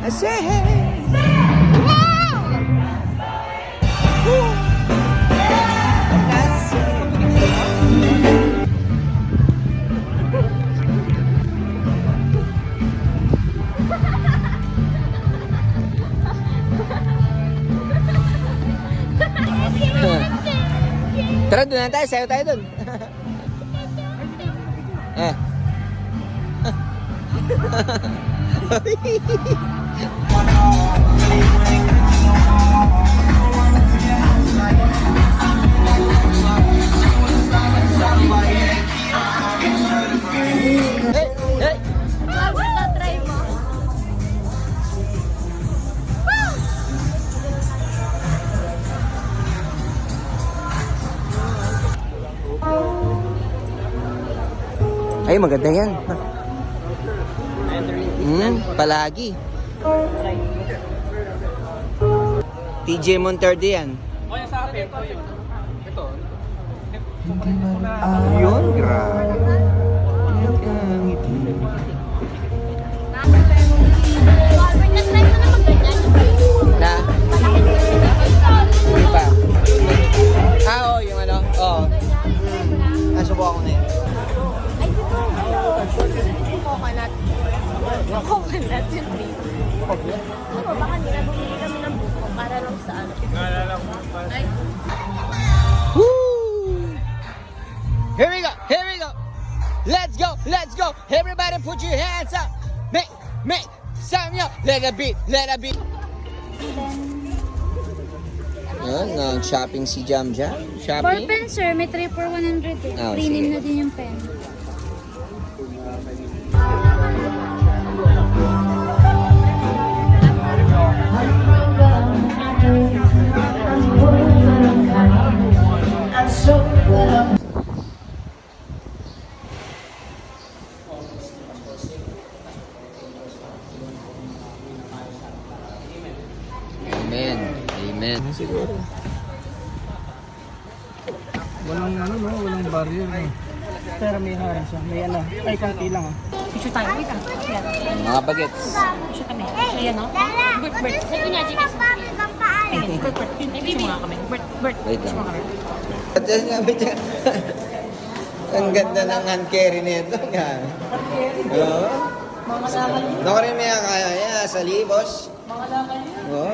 I say hey. Woo. Tara, doon na tayo. Sayo tayo doon. Eh. Try mo. Ay, maganda yan. Palagi. TJ Monterde yan. O yung sa akin, ito. Yun, grabe. Robert, na-try mo na mag-ganyan. Na? Hindi pa. Oo, yung ano? Oo. Nasubukan ko na yun. Ay, dito. Coconut. Coconut yung tree. Ano, baka nila bumili kami ng buko para lang sa ano. Ay, Woo! Here we go! Here we go! Let's go! Let's go! Everybody put your hands up! Make some yo! Let it beat! Let it beat! Yan, nag-shopping si Jam Jam. For Shopping. pen, sir, may 3 for 100 eh. Oh, Premium sige. na din yung pen. Amen. Amen. Siguro. Walang ano, no? Walang barrier, no? Pero may harang siya. May ano. Ay, konti lang, ah. Picture tayo. Wait lang. Yan. Mga bagets. Picture kami. Ayan, no? Bert, Bert. Sabi niya, Jika. Ayan, Bert, Bert. May picture nga kami. Bert, Bert. Wait lang. Picture nga kami. At yan nga ba dyan? Ang ganda ng hand carry nito. Yan. Oo. Naku rin niya kaya. Yan, sa libos. Oo.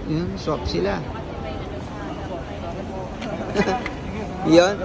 Yun, swap sila. Yun.